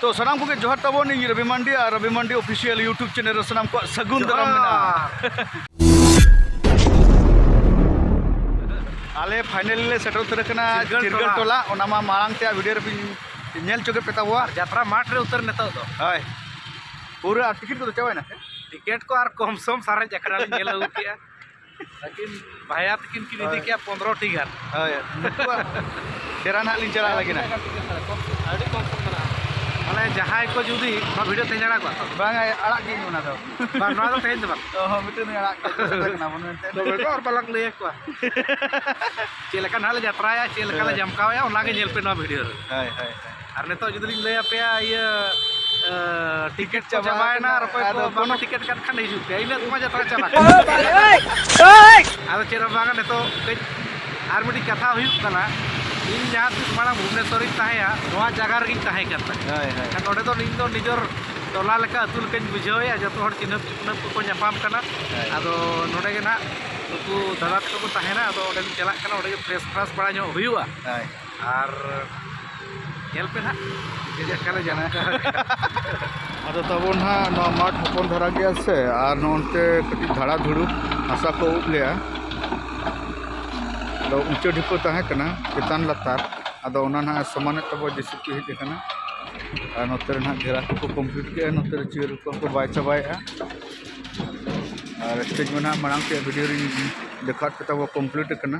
तो सनाम को जोहार तबन इन रवि मांडी ऑफिशियल यूट्यूब चैनल सनाम को सगुन दाराम आले फाइनली ले सेटर उतर कना चिरगल टोला ओना मा मांग ते वीडियो रे नेल चोके पेतावा यात्रा माठ रे उतर नेता दो हाय पूरा टिकट को चावाना टिकट को आर कम सम सारे जकरा ले नेल हो किया लेकिन भाया तकिन की निदि किया 15 टिकट हाय तेरा ना लिन चला लगी ना अड़ी कम सम ना माने जहाय को जुदी मा वीडियो ते जाना को बांग आड़ा की नुना दो बा नवा दो तेन दो ओह मिटे ने आड़ा के ना बन तो बेटा और पलक ले को चेलका नाले यात्रा या चेलका ले जमकाव या ओना के नेल पे ना वीडियो हाय हाय और नेतो जुदी ले पे ये टिकट चाबायना और कोई को बानो टिकट कर खान हिजु पे इने तुमा यात्रा चाबा आदो चेरा बागा नेतो आर मिटी कथा हुई कना इन जहां तिस माना भुवनेश्वर इन ताहेया नोआ जगह रे ताहे करता हाय हाय नोडे तो इन तो निजर टोला लेका अतुल कन बुझावया जतो हर चिन्ह को न्यापाम कना आदो नोडे के ना उनको दादा को ताहेना आदो ओडे चला कना ओडे फ्रेश फ्रेश बड़ा नो हुयुआ हाय और खेल पे ना जे कले जाना आदो तबन हा नो माठ हपन धरा गया से आर नोनते कटी धाड़ा धुड़ू आशा को उबलेया तो ऊंचे ढिको ताहे कना चितान लतार आदो ओना ना समाने तब जेसीपी हिज कना और नोते ना घेरा को कंप्लीट के नोते चीर को बाय चबाया और स्टेज में ना मांग के वीडियो री देखा के तब कंप्लीट कना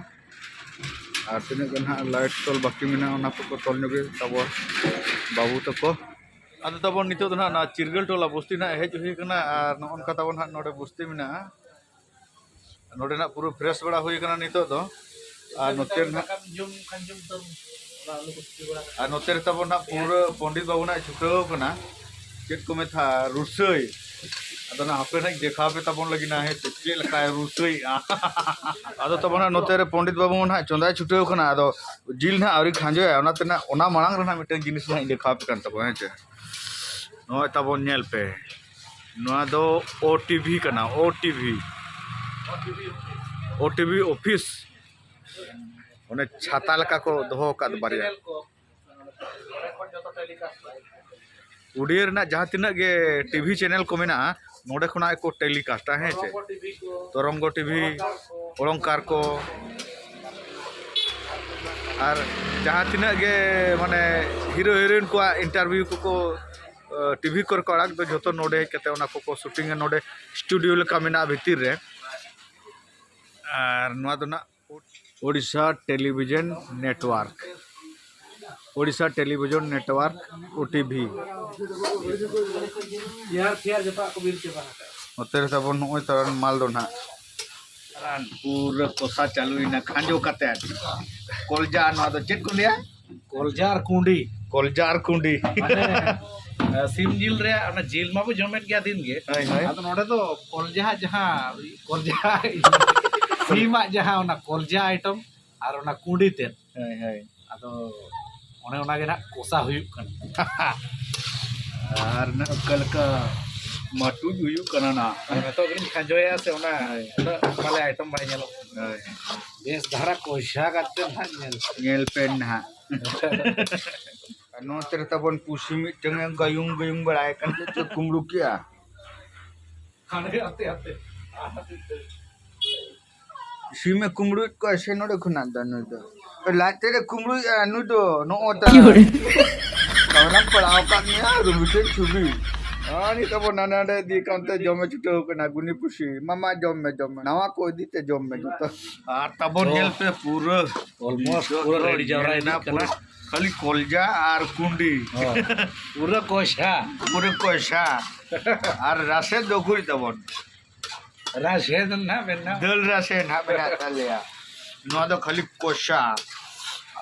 और तीन गना लाइट तोल बाकी में ना को तोल नगे तब बाबू तको आदो तबन नितो ना चिरगल टोला बस्ती ना हेज हुई कना और नोनका तबन हा नोडे बस्ती में नोडे ना पूरा फ्रेश बड़ा हुई कना नितो दो और नोते ना और नोते तबन ना पूरा पंडित बाबू ना छुटाव कना चेक को में था रुसई आदो ना हापे ना देखा पे तबन लगी ना है चेक लका रुसई आदो तबन नोते रे पंडित बाबू ना चंदा छुटाव कना आदो जिल ना आरी खांजो ओनाते ना ओना मांग रे ना मिटे जिनिस ना देखा पे कन तबन है नोय तबन नेल पे नोआ दो ओटीवी कना ओटीवी ऑफिस ओने छाता लका को दोहो काद बारिया उड़िया रना जहां तिना गे टीवी चैनल को मेना नोडे खना को टेलीकास्ट है चे तरंगो टीवी अलंकार को और जहां तिना गे माने हीरो हीरोइन को इंटरव्यू को टीवी कर को अड़क दो जो नोडे कते ओना को शूटिंग नोडे स्टूडियो लेका मेना भीतर रे और नोआ दो ना ओडिशा टेलीविजन नेटवर्क ओटीवी यार फिर जता को बिल के बना ओते तबन नोय तरन माल दो ना पूरा कोसा चालू इना खांजो कते कोलजा नोआ दो चेक को लिया कोलजार कुंडी सिम जिल रे ना जिल मा बो जमेट गया दिन गे आदो नोडे तो कोलजा जहां कोलजा सीमा जहां ना कोलजा आइटम और ना कुंडी ते हाय हाय आदो ओने ओना गे ना कोसा हुयु कन और ना कल का माटू हुयु कना ना तो गिन खंजोया से ओना माले आइटम बड़े नेलो बेस धारा कोशा करते ना नेल पेन ना नो तेरे तबन पुसी मी जंग गयुंग बड़ाय कन तो कुमड़ू किया खाने आते सी में कुमड़ू को ऐसे नोडे खुना दनो दो लाते रे कुमड़ू अनु दो नो ओता कवना पड़ाव का निया रुबुटे छुबी आनी तबन नानाडे दी कांते जमे छुटे कना गुनी पुसी मामा जमे नवा को दीते जमे जुतो आ तबन नेल पे पूरा ऑलमोस्ट पूरा रेडी जावरा ना कना खाली कोलजा और कुंडी पूरा कोशा और रासे दोकुरी तबन राशे ना बेना दल रासे ना बेना तलिया नो दो खाली कोशा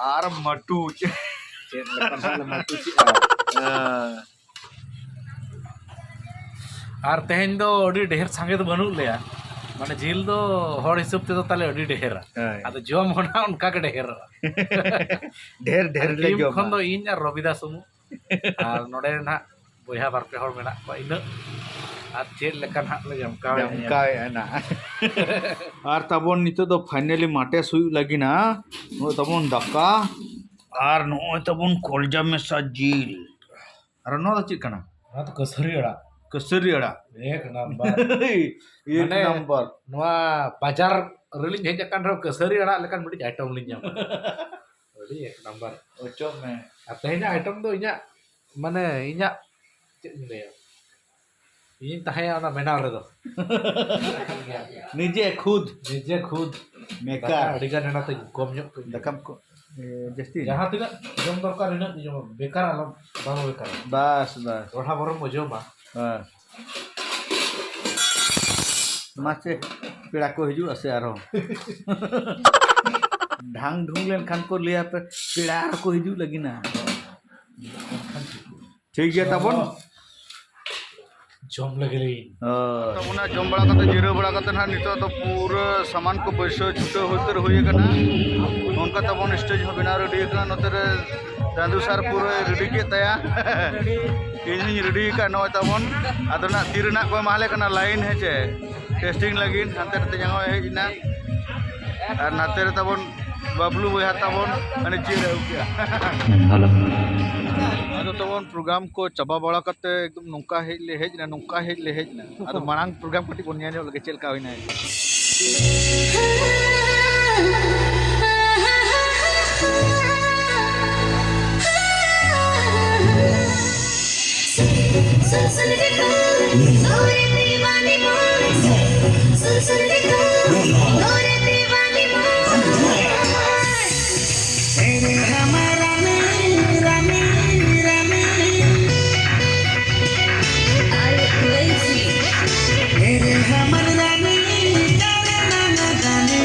और मटू चेत लकन मटू और तेहन दो अडी ढेर संगे तो बनू लेया माने झील दो हर हिसाब ते तो ताले अडी ढेर आदो जम होना उनका के ढेर ढेर ले जम खन दो इन और रविदा सुमु और नोडे ना बोया बार पे हर मेना को इन और चेत लकन हाथ ले जमकावे ना और तबन नितो दो फाइनली माटे सुई लगी ना नो तबन दका और नो तबन कोलजा में सा जील ᱟᱨ ᱱᱚᱣᱟ ᱫᱚ ᱪᱮᱫ ᱠᱟᱱᱟ ᱚᱱᱟ ᱫᱚ ᱠᱟᱹᱥᱟᱹᱨᱤ ᱟᱲᱟᱜ ᱠᱟᱹᱥᱟᱹᱨᱤ ᱟᱲᱟᱜ ᱮᱠ ᱱᱟᱢᱵᱟᱨ ᱮᱠ ᱢᱟᱱᱮ ᱱᱟᱢᱵᱟᱨ ᱱᱚᱣᱟ ᱵᱟᱡᱟᱨ ᱨᱮᱞᱤᱧ ᱦᱮᱡ ᱟᱠᱟᱱ ᱨᱮᱦᱚᱸ ᱠᱟᱹᱥᱟᱹᱨᱤ ᱟᱲᱟᱜ ᱞᱮᱠᱟᱱ ᱢᱤᱫᱴᱤᱡ ᱟᱭᱴᱮᱢ ᱞᱤᱧ ᱧᱟᱢᱟ ᱟᱹᱰᱤ ᱮᱠ ᱱᱟᱢᱵᱟᱨ ᱚᱪᱚᱜ ᱢᱮ ᱟᱨ ᱛᱮᱦᱮᱧᱟᱜ ᱟᱭᱴᱮᱢ ᱫᱚ ᱤᱧᱟᱹᱜ ᱢᱟᱱᱮ ᱤᱧᱟᱹᱜ ᱪᱮᱫ ᱤᱧ ᱞᱟᱹᱭᱟ ᱤᱧ ᱛᱟᱦᱮᱸᱭᱟ ᱚᱱᱟ ᱵᱮᱱᱟᱣ ᱨᱮᱫᱚ ᱱᱤᱡᱮ खुद ᱱᱤᱡᱮ ᱠᱷᱩᱫ मेकर ᱟᱹᱰᱤ ᱜᱟᱱ ᱮᱱᱟ ᱛᱚ ᱠᱚᱢ ᱧᱚᱜ ᱠᱚ दकम को जस्ती ᱡᱟᱦᱟᱸ ᱛᱤᱱᱟᱹᱜ ᱡᱚᱢ ᱫᱚᱨᱠᱟর ᱤᱱᱟᱹᱜ ᱜᱮ ᱡᱚᱢ ᱵᱮᱠᱟর ᱟᱞᱚᱢ ᱵᱟᱝ ᱵᱮᱠᱟর बस बस ᱫᱚᱲᱦᱟ ᱵᱚᱨᱚᱢ ᱵᱚ ᱡᱚᱢᱟ बस माचे पेड़ा को हिजू से आरो ढांग ढूंग लेन खान को लिया पे पेड़ा को हिजू लगी ना ठीक है तबन जम लगे तबना जम बड़ा कते जिरो बड़ा कते ना नितो तो पूरा सामान को बैसो छुटे होतर होय कना उनका तबन स्टेज हो बिना रेडी कना नतरे दादू सर पूरा रेडी के तया इन रेडी का नय तबन आदना तीरना को माले कना लाइन है जे टेस्टिंग लगिन हंते ते जंगो हेजना और नाते रे तबन बाबलू बोया तबन माने चीर उकिया आदो तबन प्रोग्राम को चबा बड़ा कते एकदम नुका हेजना नुका हेजना आदो मांग प्रोग्राम कटी बन न्यानो लगे चेलका होइना सुन देखो गोरे दीवानी मोरे सुन देखो गोरे दीवानी मोरे तेरे हमारा रानी रानी आई क्रेजी तेरे हमारा रानी तेरे नाना जाने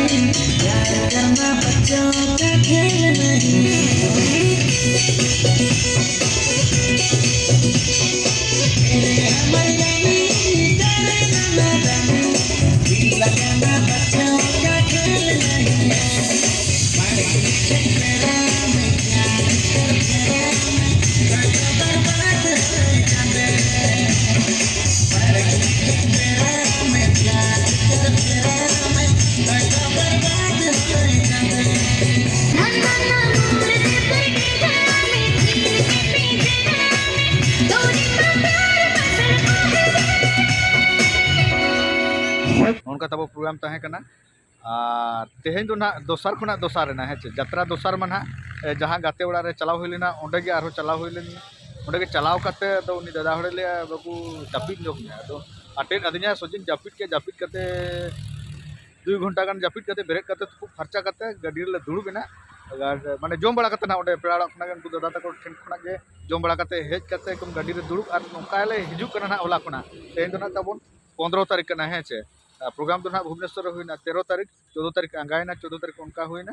प्यार करना बच्चों का खेल नहीं उनका तब प्रोग्राम तहे कना और तेहें दो ना दोसर खुना दोसर ना है जत्रा दोसर मन जहाँ गाते ओड़ा रे चलाव होइलेना ओंडे गे आरो चलाव होइलेन ओंडे गे चलाव कते तो उनी दादा हड़े ले बाबू जापिद जोग ने तो अटेन अदनिया सोजिन जापिद कते 2 घंटा गान जापिद कते ब्रेक कते खूब खर्चा कते गाड़ी ले दुड़ु बिना माने जोम बड़ा कते ना ओंडे पेड़ा खना गान दादा तको ठेन खना गे जोम बड़ा कते हेज कते कम गाड़ी रे दुड़ु और नोका ले हिजु कना ना ओला खना तेहें दो ना तबन 15 तारीख कना है छे प्रोग्राम तो ना भुवनेश्वर हुईना 13 तारीख 14 तारीख आंगायना 14 तारीख उनका हुईना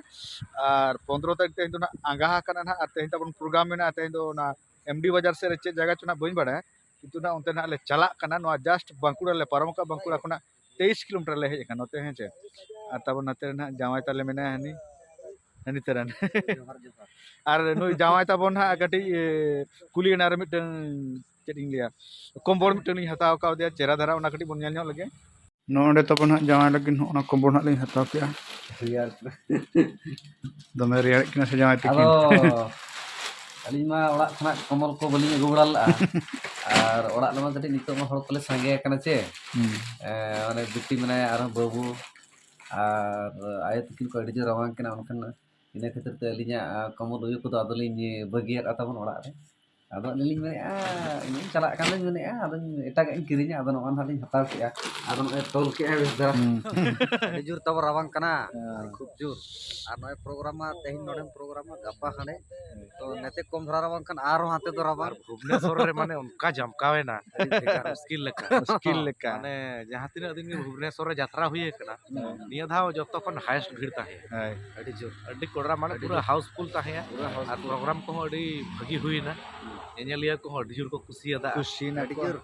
और 15 तारीख तेज ना आंगा कना ना तेज तब प्रोग्राम में तेज ना एमडी बाजार से चे जगह चुना बी बड़ा किंतु ना उनते ना ले चला कना ना जस्ट बांकुड़ा ले पारम का बांकुड़ा खुना 23 किलोमीटर ले हेज नते हैं चे तब नते ना जावाय ताले मेना हनी हनी तरन और नुई जावाय तब ना गटी कुली ना रे मिटन चेटिंग लिया कम्बोर मिटन हताव का दिया चेहरा धरा उना कटी बन ᱧᱮᱞ लगे नोडे तब ना जावाय लगे ना कम्बोर ना लिंग हताव के दमे रेड़ किना से जावाय तकिन अली मा ओड़ा खना कमल को बलिंग अगु बड़ा ला और ओड़ा लमा कटी नितो मा हड़ कोले संगे कना चे माने बिटी माने आरो बाबू और आय तकिन को अडी रवांग कना उनकन इने खातिर ते अलिया कमल उयो को अदलिन बगियर अतबन ओड़ा रे आदो लिंग माने इन चला कान लिंग माने आदो एटा इन किरिnya आदो नोन हालिंग हताव के आदो न तोल के बेदरा अडी जुर तब रवांग कना खूब जुर और नय प्रोग्राम तेहिन नोडे प्रोग्राम गपा हाने तो नेते कम धरा रवांग कन आरो हाते दो रवांग भुवनेश्वर रे माने उनका जमकावेना स्किल लेका माने जहां तीना दिन भुवनेश्वर रे यात्रा हुई कना निया धाव जतो खन हाईएस्ट भीड़ ताहे अडी जोर अडी कोडरा माने पूरा हाउसफुल ताहे और प्रोग्राम को अडी भगी हुईना एनिलिया को अडी जोर को खुशियादा खुशी ना अडी जोर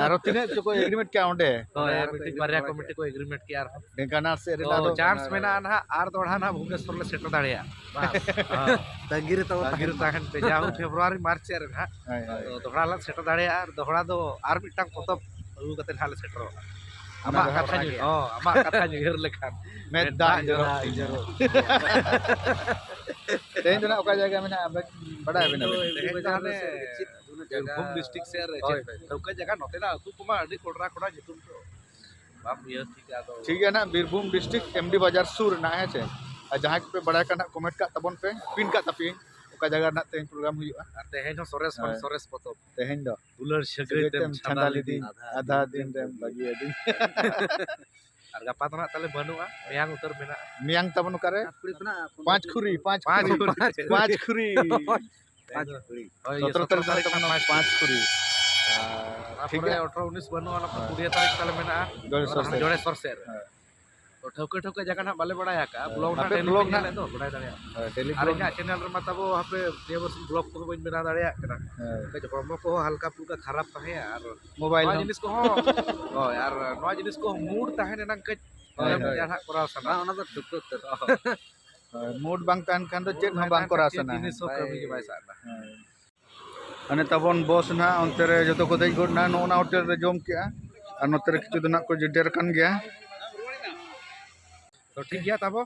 आरो तिने को एग्रीमेंट क्या ओंडे तो यार मिटिंग बारिया कमिटी को एग्रीमेंट किया आर ढेंकाना से तो चांस मेना ना आर दोड़ा ना भुवनेश्वर ले सेटल दाड़िया तंगिर तो तंगिर ताहन पे जाहु फेब्रुआरी मार्च रे ना तो दोड़ा ला सेटल दाड़िया आर दोड़ा दो आर मिटांग पतब अगु कते हाल सेटल आमा कथा नी आमा कथा नी हेर लेखान मेदा जरो तेन जना ओका जगह में ना बड़ा है बिना बीरभूम डिस्ट्रिक्ट से ᱦᱳᱭ ठौका जगह नोतेना अतु कुमा अडी कोडरा कोडा जितुम तो बाप ये ठीक है तो ठीक है ना बीरभूम डिस्ट्रिक्ट एमडी बाजार सुर ना है चे और जहाँ पे बड़ा का कमेंट का तबन पे पिन का तपिन ओका जगह ना तेन प्रोग्राम हुआ तेहेन सोरेस हाँ। सोरेस पतो तेहेन दो दुलर सगई तेम छंदाली दिन आधा दिन रेम बगी दिन और गपा तो ना ताले बनुआ मेयांग उतर मेना मियांग तबन करे कुड़ी खना पांच खुरी पांच खुरी और ये 17 तारीख तबन पांच खुरी ठीक है 18 19 बनुआ ना 20 तारीख ताले मेना जोड़े सरसेर तो ठौका ठौका जगह ना बाले बड़ा का ब्लॉग ना आपे ब्लॉग ना तो बड़ा दाड़िया डेली और ᱤᱧᱟᱹᱜ ᱪᱮᱱᱮᱞ ᱨᱮ ᱢᱟᱛᱟᱵᱚ ᱦᱟᱯᱮ ᱱᱤᱭᱟᱹ ᱵᱚᱨᱥ ᱵᱞᱚᱜ ᱠᱚ ᱵᱟᱹᱧ ᱵᱮᱱᱟᱣ ᱫᱟᱲᱮᱭᱟᱜ ᱠᱟᱱᱟ ᱠᱟᱹᱡ ᱦᱚᱲᱢᱚ ᱠᱚ ᱦᱟᱞᱠᱟ ᱯᱩᱞᱠᱟ ᱠᱷᱟᱨᱟᱯ ᱛᱟᱦᱮᱸ ᱟᱨ मोबाइल ᱱᱚᱣᱟ ᱡᱤᱱᱤᱥ ᱠᱚᱦᱚᱸ ᱦᱳᱭ ᱟᱨ ᱱᱚᱣᱟ ᱡᱤᱱᱤस को मूड ᱛᱟᱦᱮᱱ ᱮᱱᱟᱝ ᱠᱟᱹᱡ ᱡᱟᱦᱟᱱᱟᱜ ᱠᱚᱨᱟᱣ ᱥᱟᱱᱟ ᱚᱱᱟ ᱫᱚ ᱴᱩᱠᱩ ᱛᱮ मूड बांग तान खान तो चेक हम बांग करा सना जिनिस हो कभी के बाय साना अने तबन बॉस ना अंते रे जतो को देज गोड ना नोना होटल रे जोम किया और नोते रे किछु दना को जेडेर कान गया तो ठीक गया तबो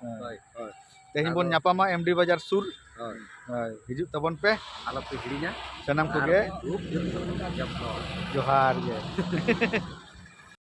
तेहिन बोन ᱧᱟᱯᱟᱢᱟ एमडी बाजार सुर हिजु तबन पे आलो पे हिड़िया सनम को गे जब जोहार गे